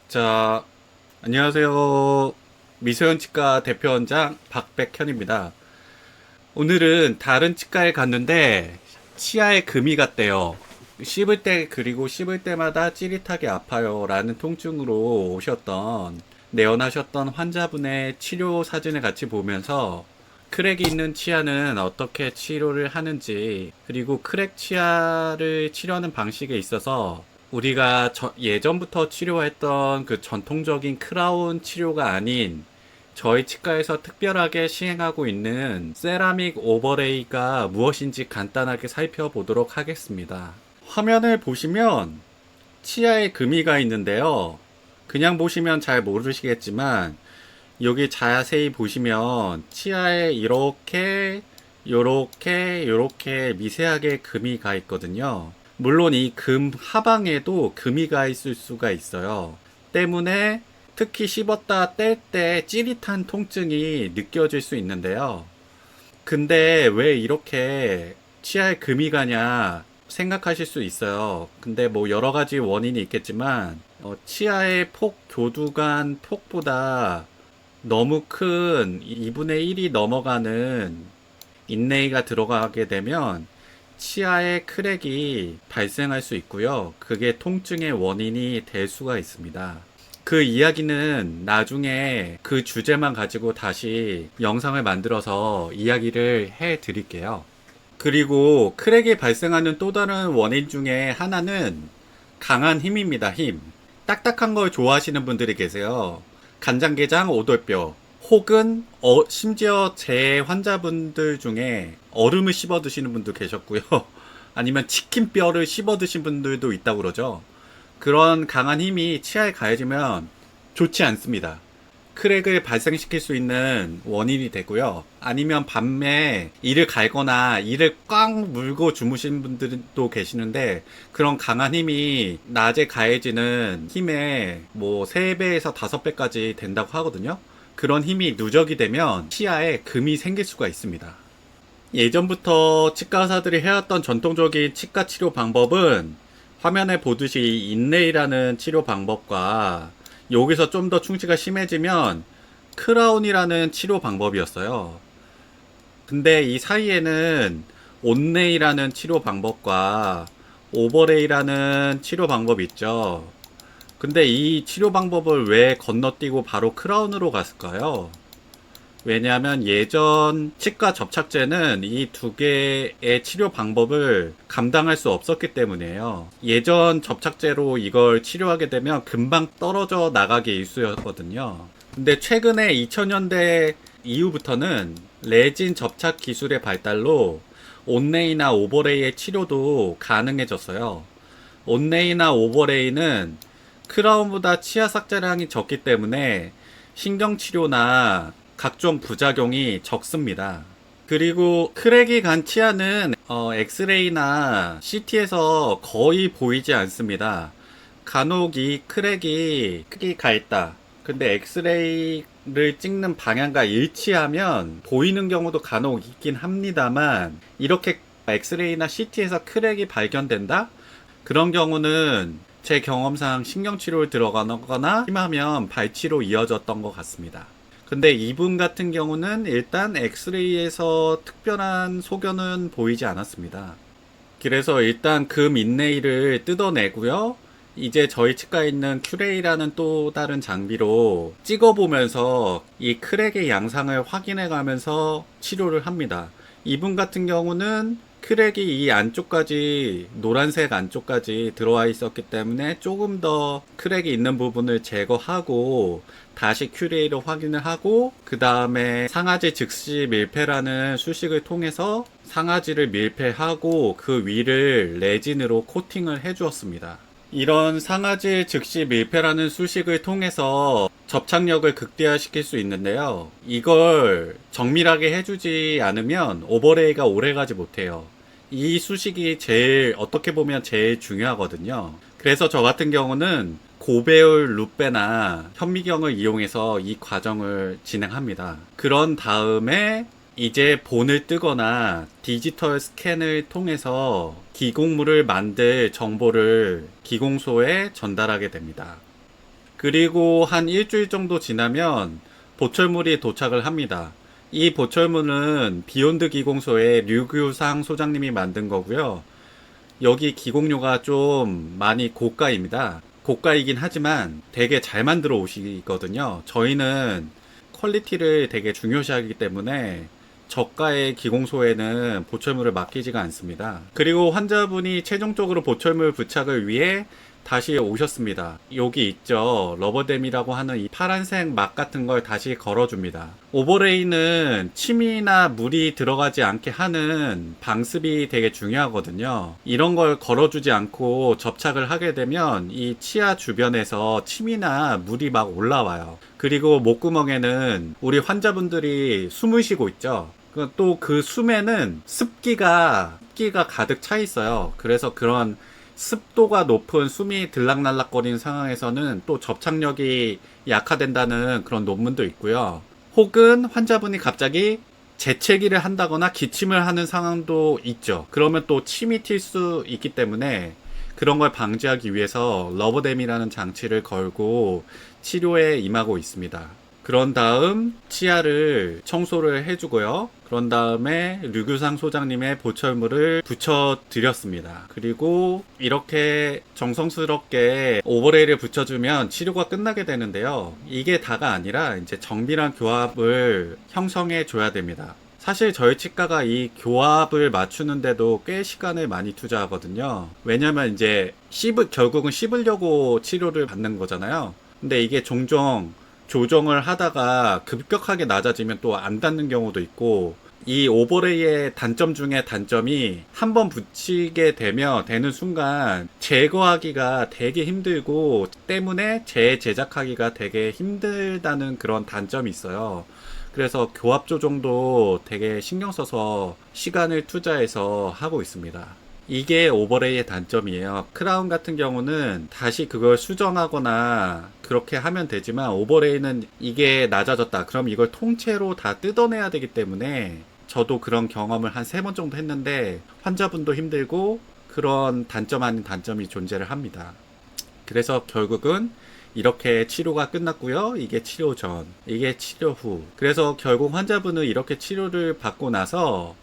자, 안녕하세요. 미소연 치과 대표원장 박백현입니다. 오늘은 다른 치과에 갔는데 치아에 금이 갔대요. 씹을 때 그리고 씹을 때마다 찌릿하게 아파요 라는 통증으로 내원하셨던 환자분의 치료 사진을 같이 보면서 크랙이 있는 치아는 어떻게 치료를 하는지, 그리고 크랙 치아를 치료하는 방식에 있어서 우리가 예전부터 치료했던 그 전통적인 크라운 치료가 아닌 저희 치과에서 특별하게 시행하고 있는 세라믹 오버레이가 무엇인지 간단하게 살펴보도록 하겠습니다. 화면을 보시면 치아에 금이가 있는데요. 그냥 보시면 잘 모르시겠지만 여기 자세히 보시면 치아에 요렇게 미세하게 금이 가 있거든요. 물론 이 금 하방에도 금이 가 있을 수가 있어요. 때문에 특히 씹었다 뗄 때 찌릿한 통증이 느껴질 수 있는데요. 근데 왜 이렇게 치아에 금이 가냐 생각하실 수 있어요. 근데 뭐 여러 가지 원인이 있겠지만 치아의 교두간 폭보다 너무 큰 2분의 1이 넘어가는 인레이가 들어가게 되면 치아에 크랙이 발생할 수 있고요. 그게 통증의 원인이 될 수가 있습니다. 그 이야기는 나중에 그 주제만 가지고 다시 영상을 만들어서 이야기를 해 드릴게요. 그리고 크랙이 발생하는 또 다른 원인 중에 하나는 강한 힘입니다. 힘. 딱딱한 걸 좋아하시는 분들이 계세요. 간장게장, 오돌뼈, 혹은 심지어 제 환자분들 중에 얼음을 씹어 드시는 분도 계셨고요. 아니면 치킨뼈를 씹어 드신 분들도 있다고 그러죠. 그런 강한 힘이 치아에 가해지면 좋지 않습니다. 크랙을 발생시킬 수 있는 원인이 되고요. 아니면 밤에 이를 갈거나 이를 꽉 물고 주무신 분들도 계시는데, 그런 강한 힘이 낮에 가해지는 힘의 뭐 3배에서 5배까지 된다고 하거든요. 그런 힘이 누적이 되면 치아에 금이 생길 수가 있습니다. 예전부터 치과 의사들이 해왔던 전통적인 치과 치료 방법은 화면에 보듯이 인레이라는 치료 방법과 여기서 좀 더 충치가 심해지면 크라운이라는 치료 방법이었어요. 근데 이 사이에는 온레이라는 치료 방법과 오버레이라는 치료 방법이 있죠. 근데 이 치료 방법을 왜 건너뛰고 바로 크라운으로 갔을까요? 왜냐하면 예전 치과 접착제는 이 두 개의 치료 방법을 감당할 수 없었기 때문이에요. 예전 접착제로 이걸 치료하게 되면 금방 떨어져 나가기 일쑤였거든요. 근데 최근에 2000년대 이후부터는 레진 접착 기술의 발달로 온레이나 오버레이의 치료도 가능해졌어요. 온레이나 오버레이는 크라운보다 치아 삭제량이 적기 때문에 신경치료나 각종 부작용이 적습니다. 그리고 크랙이 간 치아는 엑스레이나 CT에서 거의 보이지 않습니다. 간혹 이 크랙이 크게 가 있다. 근데 엑스레이를 찍는 방향과 일치하면 보이는 경우도 간혹 있긴 합니다만, 이렇게 엑스레이나 CT에서 크랙이 발견된다? 그런 경우는 제 경험상 신경치료를 들어가거나 심하면 발치로 이어졌던 것 같습니다. 근데 이분 같은 경우는 일단 엑스레이에서 특별한 소견은 보이지 않았습니다. 그래서 일단 금 인레이를 뜯어내고요. 이제 저희 치과에 있는 큐레이라는 또 다른 장비로 찍어보면서 이 크랙의 양상을 확인해 가면서 치료를 합니다. 이분 같은 경우는 크랙이 이 안쪽까지, 노란색 안쪽까지 들어와 있었기 때문에 조금 더 크랙이 있는 부분을 제거하고 다시 큐레이로 확인을 하고, 그 다음에 상아지 즉시 밀폐라는 수식을 통해서 상아지를 밀폐하고 그 위를 레진으로 코팅을 해 주었습니다. 이런 상아지 즉시 밀폐라는 수식을 통해서 접착력을 극대화시킬 수 있는데요. 이걸 정밀하게 해주지 않으면 오버레이가 오래가지 못해요. 이 수식이 어떻게 보면 제일 중요하거든요. 그래서 저 같은 경우는 고배율 루페나 현미경을 이용해서 이 과정을 진행합니다. 그런 다음에 이제 본을 뜨거나 디지털 스캔을 통해서 기공물을 만들 정보를 기공소에 전달하게 됩니다. 그리고 한 일주일 정도 지나면 보철물이 도착을 합니다. 이 보철물은 비욘드 기공소의 류규상 소장님이 만든 거고요. 여기 기공료가 좀 많이 고가입니다. 고가이긴 하지만 되게 잘 만들어 오시거든요. 저희는 퀄리티를 되게 중요시하기 때문에 저가의 기공소에는 보철물을 맡기지가 않습니다. 그리고 환자분이 최종적으로 보철물 부착을 위해 다시 오셨습니다. 여기 있죠. 러버댐이라고 하는 이 파란색 막 같은 걸 다시 걸어줍니다. 오버레이는 침이나 물이 들어가지 않게 하는 방습이 되게 중요하거든요. 이런 걸 걸어주지 않고 접착을 하게 되면 이 치아 주변에서 침이나 물이 막 올라와요. 그리고 목구멍에는 우리 환자분들이 숨을 쉬고 있죠. 또 그 숨에는 습기가 가득 차 있어요. 그래서 그런 습도가 높은 숨이 들락날락거리는 상황에서는 또 접착력이 약화된다는 그런 논문도 있고요. 혹은 환자분이 갑자기 재채기를 한다거나 기침을 하는 상황도 있죠. 그러면 또 침이 튈 수 있기 때문에 그런 걸 방지하기 위해서 러버댐이라는 장치를 걸고 치료에 임하고 있습니다. 그런 다음 치아를 청소를 해주고요. 그런 다음에 류규상 소장님의 보철물을 붙여드렸습니다. 그리고 이렇게 정성스럽게 오버레이를 붙여주면 치료가 끝나게 되는데요. 이게 다가 아니라 이제 정밀한 교합을 형성해 줘야 됩니다. 사실 저희 치과가 이 교합을 맞추는데도 꽤 시간을 많이 투자하거든요. 왜냐면 이제 결국은 씹으려고 치료를 받는 거잖아요. 근데 이게 종종 조정을 하다가 급격하게 낮아지면 또 안 닿는 경우도 있고, 이 오버레이의 단점 중에 단점이 한번 붙이게 되는 순간 제거하기가 되게 힘들고 때문에 재제작하기가 되게 힘들다는 그런 단점이 있어요. 그래서 교합 조정도 되게 신경 써서 시간을 투자해서 하고 있습니다. 이게 오버레이의 단점이에요. 크라운 같은 경우는 다시 그걸 수정하거나 그렇게 하면 되지만, 오버레이는 이게 낮아졌다 그럼 이걸 통째로 다 뜯어내야 되기 때문에 저도 그런 경험을 한 3번 정도 했는데 환자분도 힘들고 그런 단점 아닌 단점이 존재를 합니다. 그래서 결국은 이렇게 치료가 끝났고요. 이게 치료 전, 이게 치료 후. 그래서 결국 환자분은 이렇게 치료를 받고 나서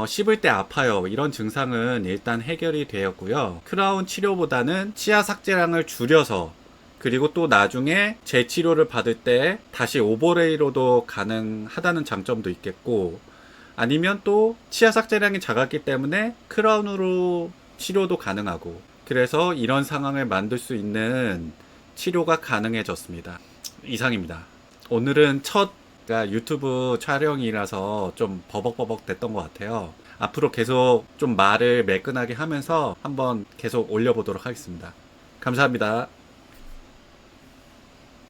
씹을 때 아파요. 이런 증상은 일단 해결이 되었고요. 크라운 치료보다는 치아 삭제량을 줄여서, 그리고 또 나중에 재치료를 받을 때 다시 오버레이로도 가능하다는 장점도 있겠고, 아니면 또 치아 삭제량이 작았기 때문에 크라운으로 치료도 가능하고, 그래서 이런 상황을 만들 수 있는 치료가 가능해졌습니다. 이상입니다. 오늘은 첫 유튜브 촬영이라서 좀 버벅버벅 됐던 것 같아요. 앞으로 계속 좀 말을 매끈하게 하면서 한번 계속 올려보도록 하겠습니다. 감사합니다.